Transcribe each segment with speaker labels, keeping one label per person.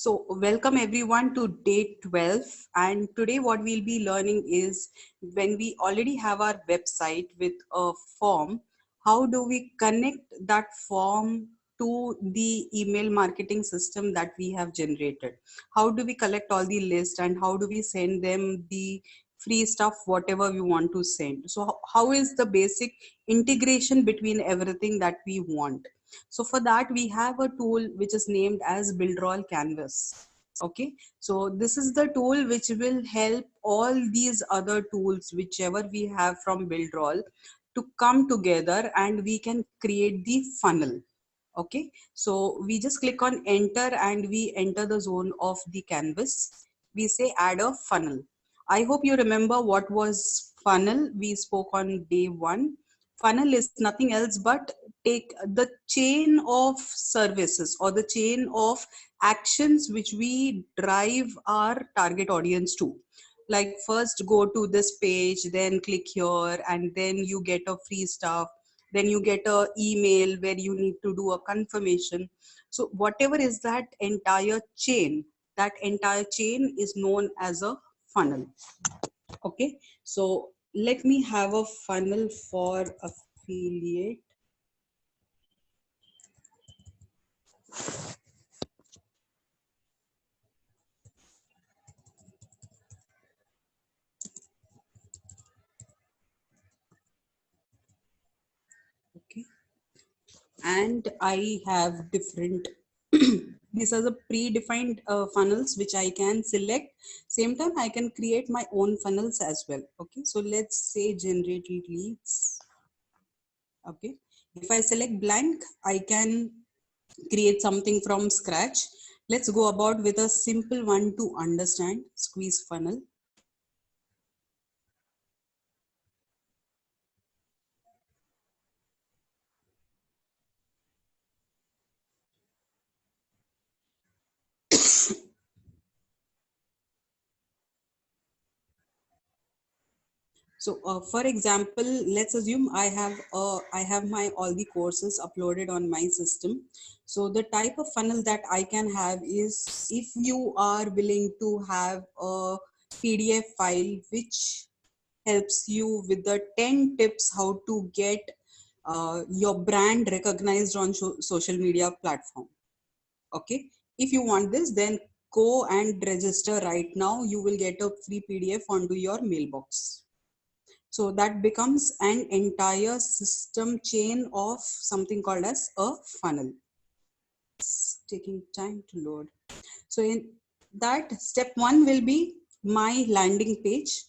Speaker 1: So, welcome everyone to day 12. And today, what we'll be learning is when we already have our website with a form, how do we connect that form to the email marketing system that we have generated? How do we collect all the list and how do we send them the free stuff, whatever we want to send? So, how is the basic integration between everything that we want? So for that, we have a tool which is named as Buildroll Canvas. Okay, so this is the tool which will help all these other tools, whichever we have from Buildroll, to come together and we can create the funnel. Okay, so we just click on enter and we enter the zone of the canvas. We say add a funnel. I hope you remember what was funnel. We spoke on day one. Funnel is nothing else but take the chain of services or the chain of actions which we drive our target audience to. Like first go to this page, then click here, and then you get a free stuff, then you get a email where you need to do a confirmation. So whatever is that entire chain is known as a funnel. Okay, so let me have a funnel for affiliate. Okay, and I have different these are the predefined funnels which I can select. Same time I can create my own funnels as well. Okay, so let's say generate leads. Okay, if I select blank, I can create something from scratch. Let's go about with a simple one to understand. Squeeze funnel. So, for example, let's assume I have my all the courses uploaded on my system. So, the type of funnel that I can have is if you are willing to have a PDF file which helps you with the 10 tips how to get your brand recognized on social media platform. Okay, if you want this, then go and register right now. You will get a free PDF onto your mailbox. So that becomes an entire system chain of something called as a funnel. It's taking time to load. So in that, step one will be my landing page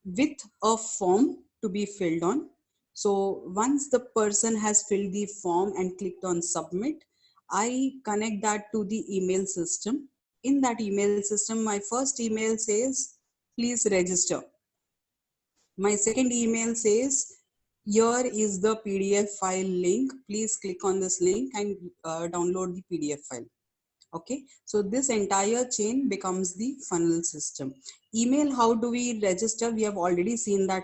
Speaker 1: with a form to be filled on. So once the person has filled the form and clicked on submit, I connect that to the email system. In that email system, my first email says, please register. My second email says, here is the PDF file link. Please click on this link and download the PDF file. Okay, so this entire chain becomes the funnel system. Email, how do we register? We have already seen that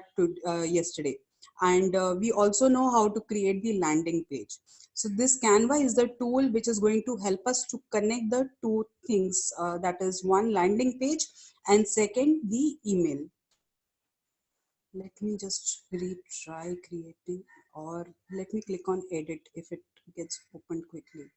Speaker 1: yesterday. And we also know how to create the landing page. So this Canva is the tool which is going to help us to connect the two things. That is one, landing page, and second, the email. Let me just retry creating, or let me click on edit if it gets opened quickly.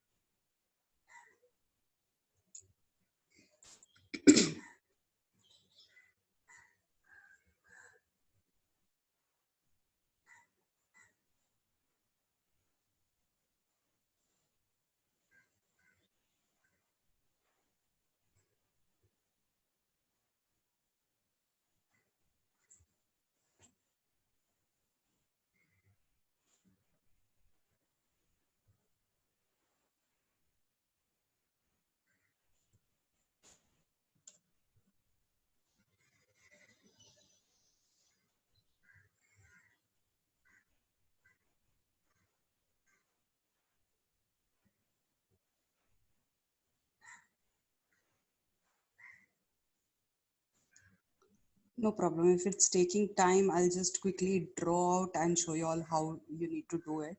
Speaker 1: No problem. If it's taking time, I'll just quickly draw out and show you all how you need to do it.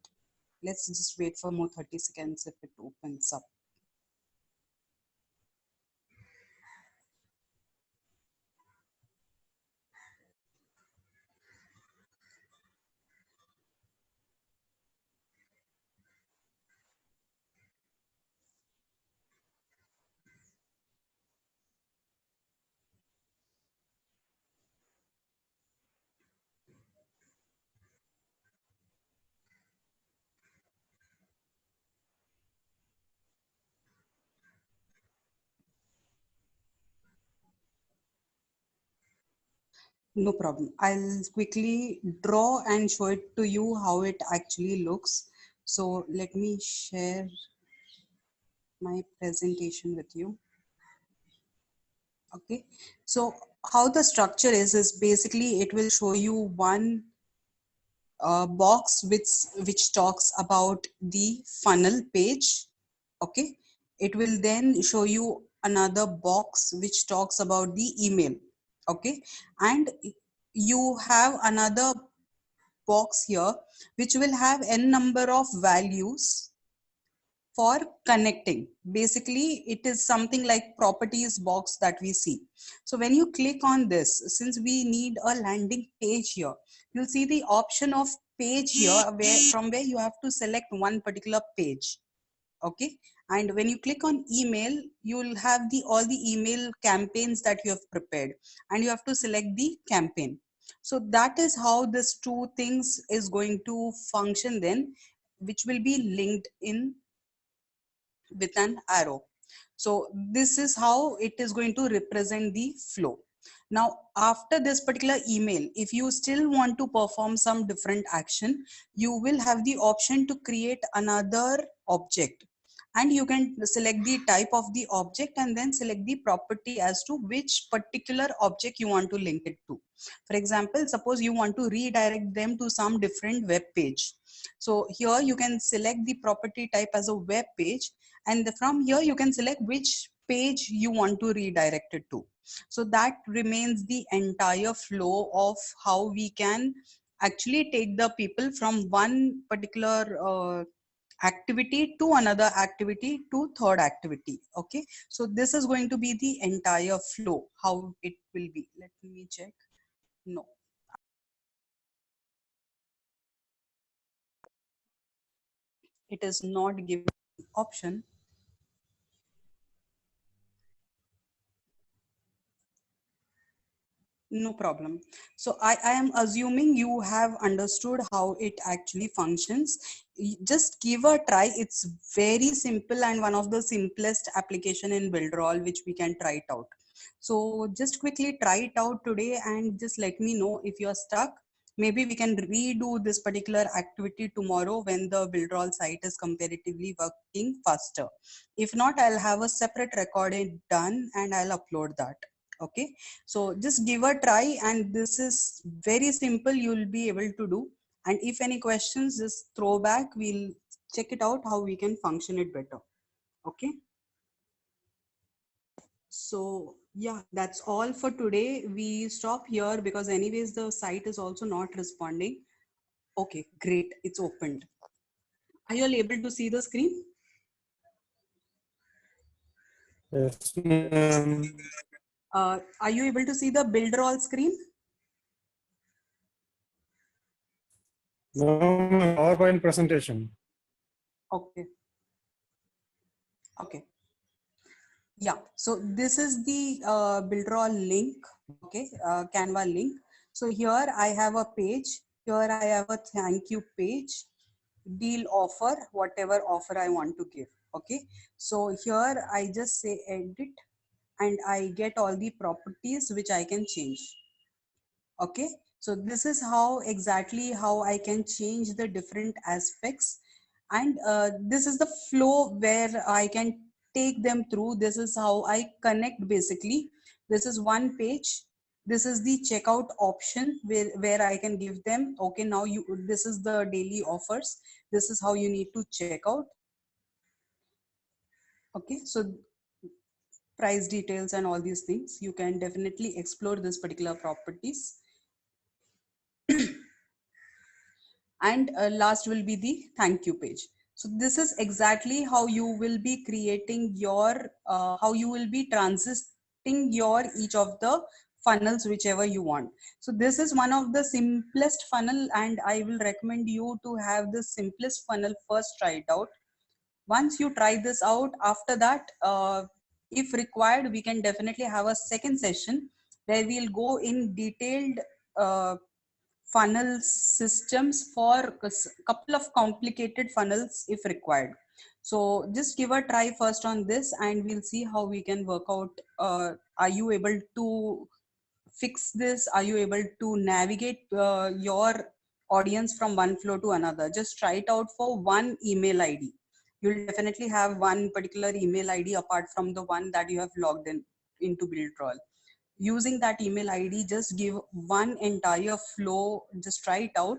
Speaker 1: Let's just wait for more 30 seconds if it opens up. No problem. I'll quickly draw and show it to you how it actually looks. So let me share my presentation with you. Okay. So how the structure is basically it will show you one box which talks about the funnel page. Okay. It will then show you another box which talks about the email. Okay. And you have another box here which will have n number of values for connecting. Basically it is something like properties box that we see. So when you click on this, since we need a landing page here, you'll see the option of page here where you have to select one particular page. Okay. And when you click on email, you'll have the all the email campaigns that you have prepared, and you have to select the campaign. So that is how this two things is going to function then, which will be linked in with an arrow. So this is how it is going to represent the flow. Now, after this particular email, if you still want to perform some different action, you will have the option to create another object, and you can select the type of the object and then select the property as to which particular object you want to link it to. For example, suppose you want to redirect them to some different web page. So here you can select the property type as a web page, and from here you can select which page you want to redirect it to. So that remains the entire flow of how we can actually take the people from one particular activity to another activity to third activity. Okay, so this is going to be the entire flow how it will be. Let me check. No, it is not given option. No problem. So I am assuming you have understood how it actually functions. Just give a try. It's very simple and one of the simplest application in Buildroll which we can try it out. So just quickly try it out today and just let me know if you're stuck. Maybe we can redo this particular activity tomorrow when the Buildroll site is comparatively working faster. If not, I'll have a separate recording done and I'll upload that. Okay, so just give a try, and this is very simple. You'll be able to do. And if any questions, just throw back. We'll check it out how we can function it better. Okay. So yeah, that's all for today. We stop here because anyways, the site is also not responding. Okay, great. It's opened. Are you all able to see the screen?
Speaker 2: Yes, ma'am.
Speaker 1: Are you able to see the builder all screen?
Speaker 2: No, ma'am, PowerPoint presentation.
Speaker 1: Okay. Okay. Yeah, so this is the Buildroll link, okay, Canva link. So here I have a page, here I have a thank you page, deal offer, whatever offer I want to give, okay. So here I just say edit and I get all the properties which I can change. Okay, so this is how exactly how I can change the different aspects, and this is the flow where I can take them through. This is how I connect. Basically this is one page, this is the checkout option where I can give them, okay, now you, this is the daily offers, this is how you need to check out. Okay, so price details and all these things you can definitely explore this particular properties. And last will be the thank you page. So this is exactly how you will be creating your how you will be transiting your each of the funnels whichever you want. So this is one of the simplest funnel, and I will recommend you to have the simplest funnel first, try it out. Once you try this out, after that if required we can definitely have a second session where we'll go in detailed uh, funnel systems for a couple of complicated funnels if required. So just give a try first on this and we'll see how we can work out. Are you able to fix this? Are you able to navigate your audience from one flow to another? Just try it out for one email ID. You'll definitely have one particular email ID apart from the one that you have logged in into Buildroll. Using that email ID, just give one entire flow, just try it out,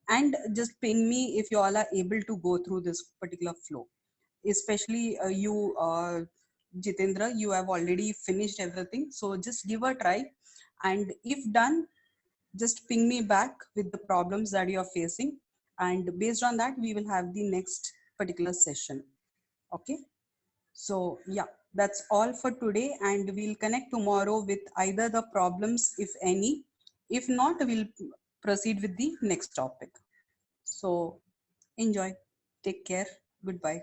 Speaker 1: and just ping me if you all are able to go through this particular flow. Especially you, Jitendra, you have already finished everything. So just give a try. And if done, just ping me back with the problems that you are facing. And based on that, we will have the next particular session. Okay. So yeah, that's all for today. And we'll connect tomorrow with either the problems, if any. If not, we'll proceed with the next topic. So enjoy. Take care. Goodbye.